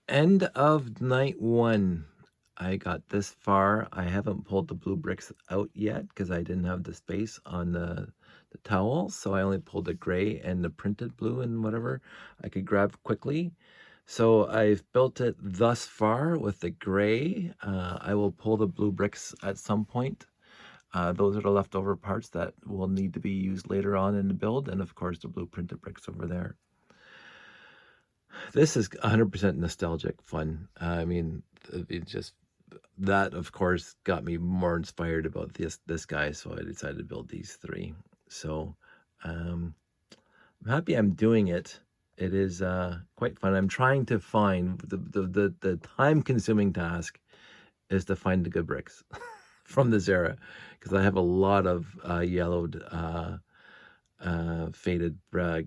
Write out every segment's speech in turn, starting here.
End of night one. I got this far. I haven't pulled the blue bricks out yet because I didn't have the space on the towel. So I only pulled the gray and the printed blue and whatever I could grab quickly. So I've built it thus far with the gray. I will pull the blue bricks at some point. Those are the leftover parts that will need to be used later on in the build. And of course, the blue printed bricks over there. This is 100% nostalgic fun. I mean, it just that of course got me more inspired about this guy, so I decided to build these three. So I'm happy I'm doing it. It is quite fun. I'm trying to find the time consuming task is to find the good bricks from this era, because I have a lot of yellowed faded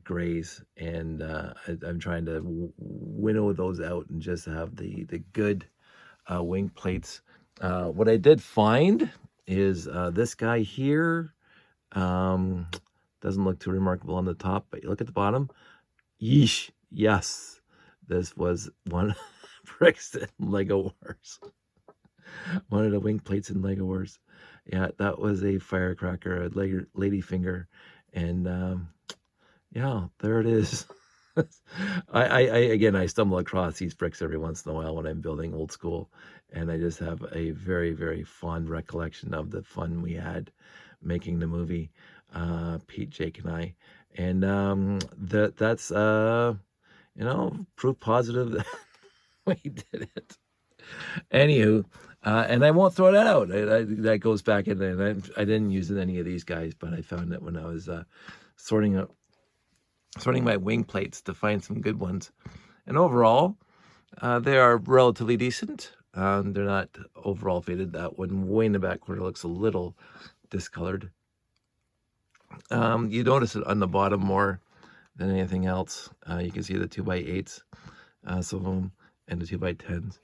grays, and I'm trying to winnow those out and just have the good wing plates. What I did find is this guy here. Doesn't look too remarkable on the top, but you look at the bottom. Yeesh, yes, this was one bricks in Lego Wars. One of the wing plates in Lego Wars. Yeah, that was a firecracker, a lady finger, and yeah, there it is. I again, I stumble across these bricks every once in a while when I'm building old school, and I just have a very, very fond recollection of the fun we had making the movie, Pete, Jake, and I. And that's proof positive that we did it. Anywho, and I won't throw that out. That goes back in, and I didn't use any of these guys, but I found it when I was sorting my wing plates to find some good ones. And overall, they are relatively decent. They're not overall faded. That one way in the back corner looks a little discolored. You notice it on the bottom more than anything else. You can see the 2x8s, some of them, and the 2x10s.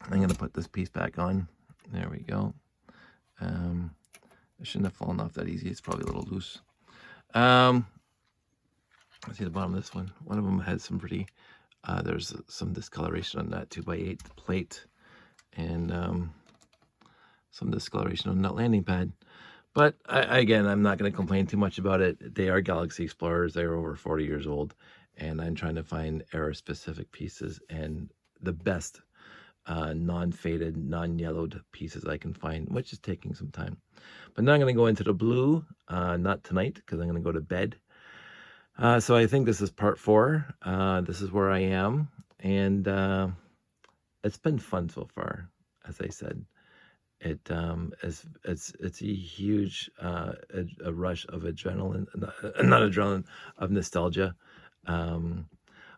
I'm going to put this piece back on. There we go. It shouldn't have fallen off that easy. It's probably a little loose. Let's see the bottom of this one. One of them had some pretty, there's some discoloration on that 2x8 plate, and some discoloration on that landing pad. But again, I'm not going to complain too much about it. They are Galaxy Explorers. They are over 40 years old, and I'm trying to find era-specific pieces and the best non-faded, non-yellowed pieces I can find, which is taking some time. But now I'm going to go into the blue, not tonight, because I'm going to go to bed. So I think this is part 4. This is where I am, and it's been fun so far. As I said, it's a huge a rush of adrenaline, not adrenaline, of nostalgia.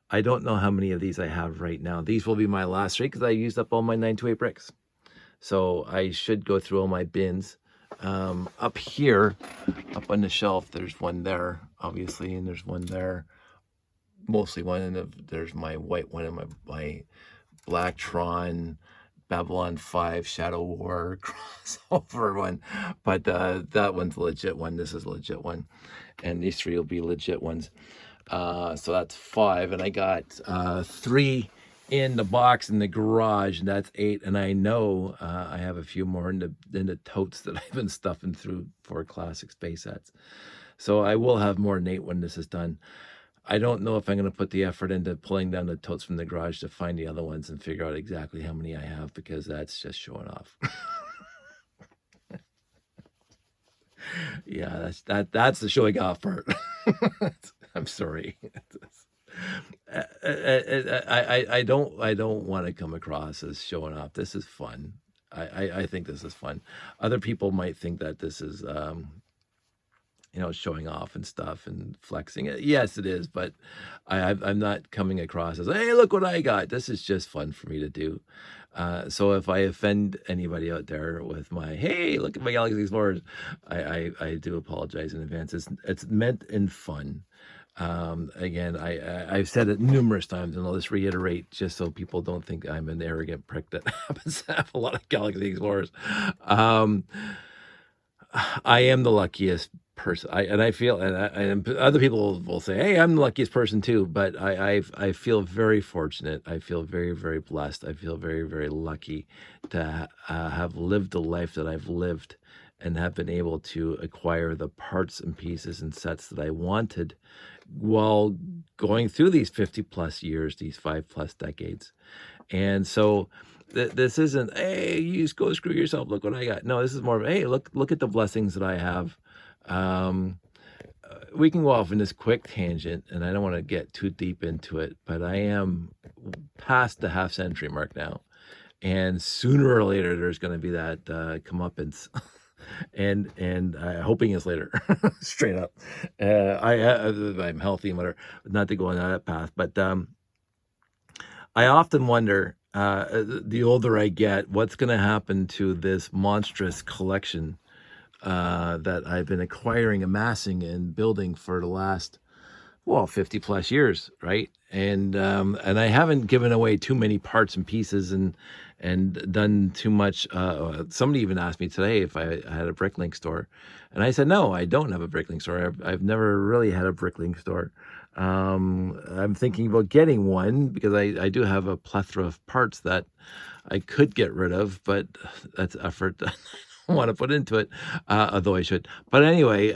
I don't know how many of these I have right now. These will be my last 3 because I used up all my 928 bricks. So I should go through all my bins. Up here, up on the shelf, there's one there, obviously, and there's one there. Mostly one, and there's my white one and my Black Tron, Babylon 5, Shadow War crossover one. But that one's a legit one. This is a legit one. And these 3 will be legit ones. So that's 5, and I got 3 in the box in the garage, and that's 8. And I know I have a few more in the totes that I've been stuffing through for classic space sets. So I will have more than 8 when this is done. I don't know if I'm going to put the effort into pulling down the totes from the garage to find the other ones and figure out exactly how many I have, because that's just showing off. Yeah, that's the showing off part. I'm sorry. I don't want to come across as showing off. This is fun. I think this is fun. Other people might think that this is showing off and stuff and flexing it. Yes, it is, but I'm not coming across as, hey, look what I got. This is just fun for me to do. So if I offend anybody out there with my, hey, look at my Galaxy Explorers, I do apologize in advance. It's meant in fun. Again, I've said it numerous times, and I'll just reiterate just so people don't think I'm an arrogant prick that happens to have a lot of Galaxy Explorers. I am the luckiest person. I feel, and other people will say, "Hey, I'm the luckiest person too." But I feel very fortunate. I feel very, very blessed. I feel very, very lucky to have lived the life that I've lived, and have been able to acquire the parts and pieces and sets that I wanted while going through these 50 plus years, these 5 plus decades. And so this isn't, hey, you just go screw yourself. Look what I got. No, this is more of, hey, look at the blessings that I have. Um, we can go off in this quick tangent, and I don't want to get too deep into it, but I am past the half century mark now. And sooner or later, there's going to be that comeuppance. and hoping is later, straight up. I'm healthy and whatever, not to go on that path, but I often wonder, the older I get, what's going to happen to this monstrous collection that I've been acquiring, amassing, and building for the last, well, 50 plus years, right? And I haven't given away too many parts and pieces, and done too much. Somebody even asked me today if I had a Bricklink store, and I said no, I don't have a Bricklink store. I've never really had a Bricklink store. I'm thinking about getting one because I do have a plethora of parts that I could get rid of, but that's effort that I don't want to put into it, although I should. But anyway,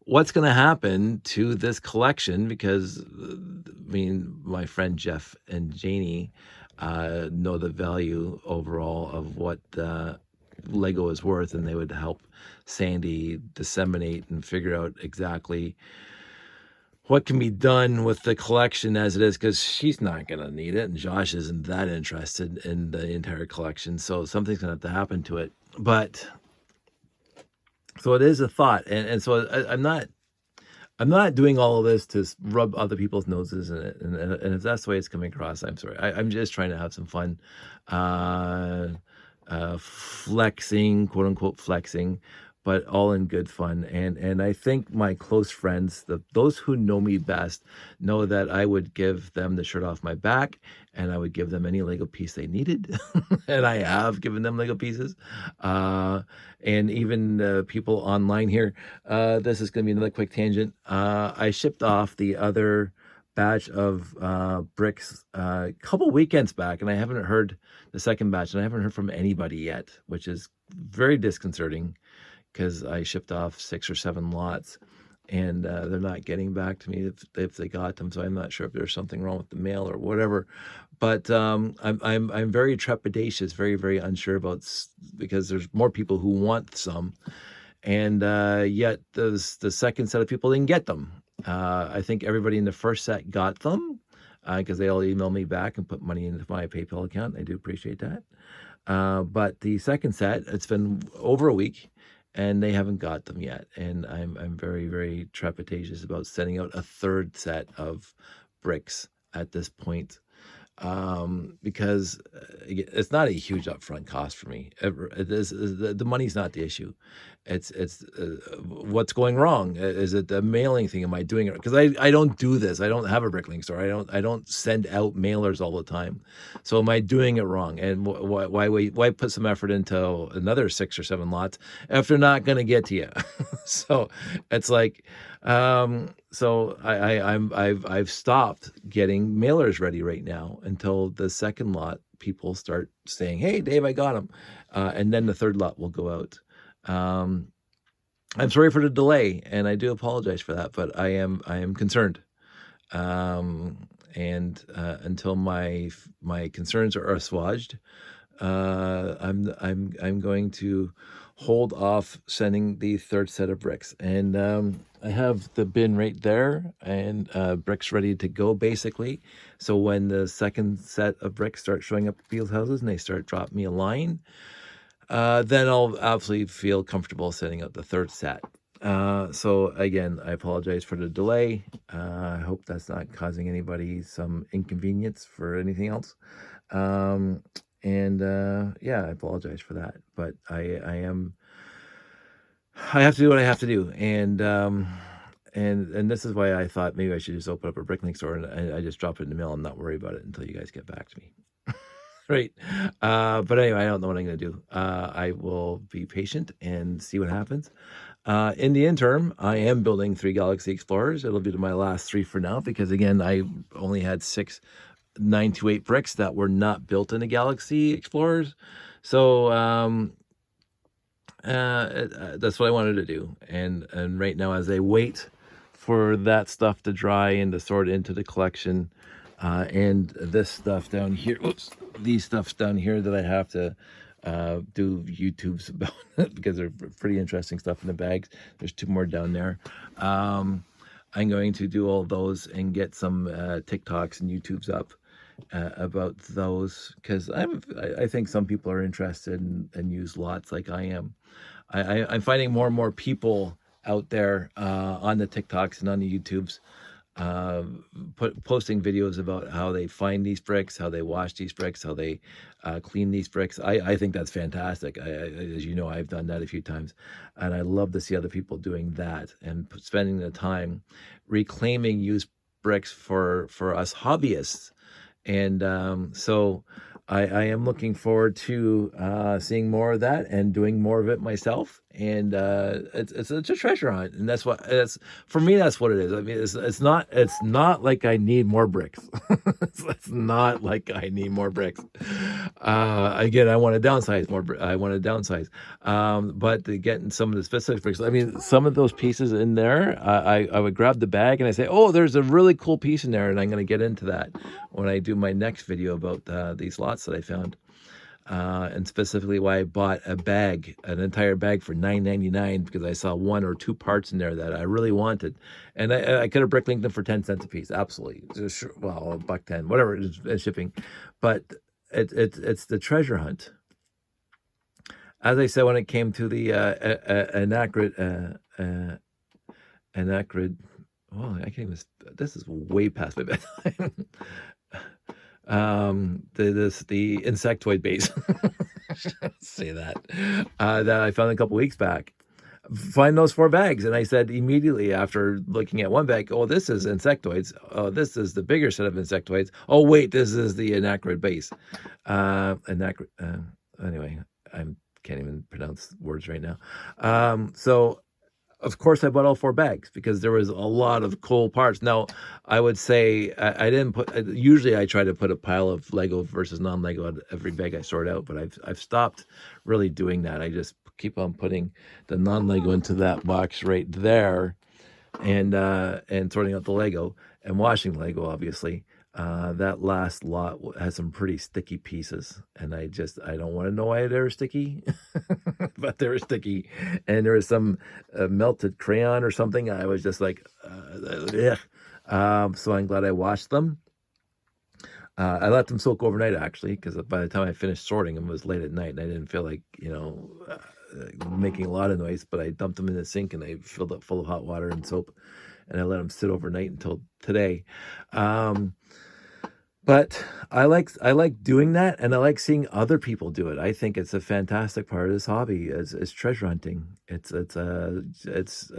what's going to happen to this collection? Because I mean, my friend Jeff and Janie know the value overall of what Lego is worth, and they would help Sandy disseminate and figure out exactly what can be done with the collection as it is, because she's not going to need it, and Josh isn't that interested in the entire collection, so something's going to have to happen to it. But so it is a thought, and so I'm not doing all of this to rub other people's noses in it, and if that's the way it's coming across, I'm sorry. I'm just trying to have some fun, uh, flexing, quote unquote flexing, but all in good fun. And I think my close friends, those who know me best, know that I would give them the shirt off my back, and I would give them any Lego piece they needed, and I have given them Lego pieces, and even people online here. This is going to be another quick tangent. I shipped off the other batch of bricks a couple weekends back, and I haven't heard the second batch, and I haven't heard from anybody yet, which is very disconcerting because I shipped off 6 or 7 lots, and they're not getting back to me if they got them. So I'm not sure if there's something wrong with the mail or whatever. But I'm very trepidatious, very, very unsure about, because there's more people who want some, and yet the second set of people didn't get them. I think everybody in the first set got them because they all emailed me back and put money into my PayPal account. I do appreciate that. But the second set, it's been over a week, and they haven't got them yet. And I'm very, very trepidatious about sending out a third set of bricks at this point, because it's not a huge upfront cost for me. The money's not the issue. It's what's going wrong. Is it the mailing thing? Am I doing it? Because I don't do this. I don't have a Bricklink store. I don't send out mailers all the time. So am I doing it wrong? And why put some effort into another 6 or 7 lots if they're not going to get to you? So it's like, so I've stopped getting mailers ready right now until the second lot people start saying, "Hey, Dave, I got them," and then the third lot will go out. I'm sorry for the delay, and I do apologize for that, but I am concerned. And until my concerns are assuaged, I'm going to hold off sending the third set of bricks. And I have the bin right there, and bricks ready to go, basically. So when the second set of bricks start showing up at people's houses and they start dropping me a line, then I'll absolutely feel comfortable sending out the third set. So again, I apologize for the delay. I hope that's not causing anybody some inconvenience for anything else. And yeah, I apologize for that, but I have to do what I have to do. And this is why I thought maybe I should just open up a Bricklink store, and I just drop it in the mail and not worry about it until you guys get back to me. right? But anyway, I don't know what I'm going to do. I will be patient and see what happens. In the interim, I am building 3 Galaxy Explorers. It'll be my last 3 for now because, again, I only had 6 928 bricks that were not built into Galaxy Explorers. So that's what I wanted to do. And right now, as I wait for that stuff to dry and to sort into the collection, and this stuff down here, oops, these stuffs down here that I have to do YouTubes about because they're pretty interesting stuff in the bags. There's 2 more down there. I'm going to do all those and get some TikToks and YouTubes up about those because I think some people are interested and use lots like I am. I'm finding more and more people out there on the TikToks and on the YouTubes uh, posting videos about how they find these bricks, how they wash these bricks, how they clean these bricks. I think that's fantastic. As you know, I've done that a few times, and I love to see other people doing that and spending the time reclaiming used bricks for us hobbyists. And so I am looking forward to seeing more of that and doing more of it myself. And it's a treasure hunt, and that's what that's for me. That's what it is. I mean, it's not like I need more bricks. It's not like I need more bricks. Again, I want to downsize more. I want to downsize, but to get in some of the specific bricks. I mean, some of those pieces in there, I would grab the bag and I say, oh, there's a really cool piece in there, and I'm going to get into that when I do my next video about these lots that I found. And specifically why I bought a bag, an entire bag for $9.99 because I saw 1 or 2 parts in there that I really wanted, and I could have bricklinked them for 10 cents a piece, absolutely. Well, $1.10, whatever it is, shipping, but it's the treasure hunt. As I said, when it came to the anacrid, well, I can't even. This is way past my bedtime. The insectoid base, say that that I found a couple weeks back. Find those 4 bags, and I said immediately after looking at one bag, oh, this is insectoids. Oh, this is the bigger set of insectoids. Oh, wait, this is the anacrid base. Anacrid. Anyway, I can't even pronounce words right now. So of course I bought all 4 bags because there was a lot of cool parts. Now, I would say I didn't put. Usually, I try to put a pile of Lego versus non-Lego at every bag I sort out, but I've stopped really doing that. I just keep on putting the non-Lego into that box right there, and sorting out the Lego and washing Lego, obviously. That last lot has some pretty sticky pieces, and I don't want to know why they're sticky, but they were sticky, and there was some melted crayon or something. I was just like, ugh. So I'm glad I washed them. I let them soak overnight actually, because by the time I finished sorting them, it was late at night, and I didn't feel like making a lot of noise. But I dumped them in the sink and I filled it full of hot water and soap, and I let them sit overnight until today. But I like doing that, and I like seeing other people do it. I think it's a fantastic part of this hobby is treasure hunting. It's a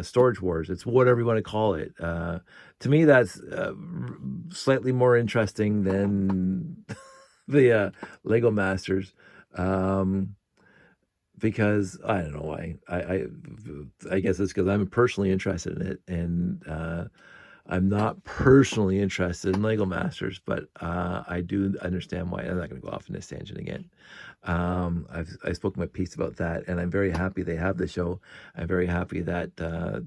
storage wars. It's whatever you want to call it. To me, that's slightly more interesting than the Lego Masters, because I don't know why. I guess it's because I'm personally interested in it, and I'm not personally interested in Lego Masters, but I do understand why. I'm not going to go off in this tangent again. I spoke my piece about that, and I'm very happy they have the show. I'm very happy that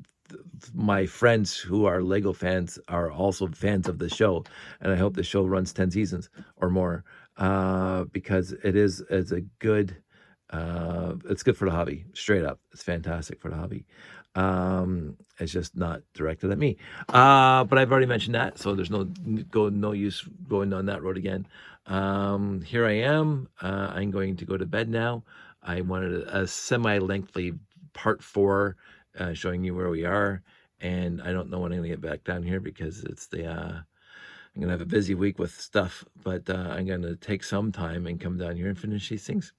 my friends who are Lego fans are also fans of the show, and I hope the show runs 10 seasons or more, because it's a good. It's good for the hobby, straight up. It's fantastic for the hobby. It's just not directed at me. But I've already mentioned that, so there's no use going down that road again. Here I am. I'm going to go to bed now. I wanted a semi-lengthy part 4, showing you where we are, and I don't know when I'm gonna get back down here because it's I'm gonna have a busy week with stuff, but I'm gonna take some time and come down here and finish these things.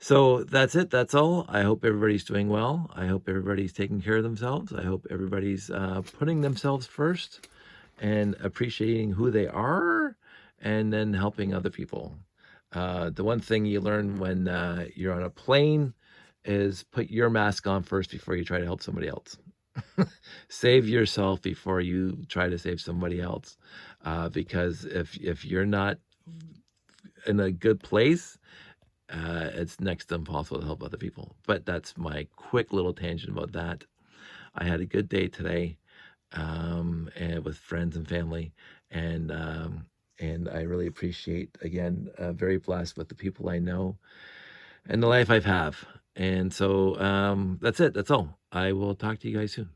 So that's it. That's all. I hope everybody's doing well. I hope everybody's taking care of themselves. I hope everybody's putting themselves first and appreciating who they are, and then helping other people. The one thing you learn when you're on a plane is put your mask on first before you try to help somebody else. Save yourself before you try to save somebody else, because if you're not in a good place, it's next to impossible to help other people. But that's my quick little tangent about that. I had a good day today, and with friends and family, and I really appreciate, again, very blessed with the people I know and the life I've have. And so that's it. That's all. I will talk to you guys soon.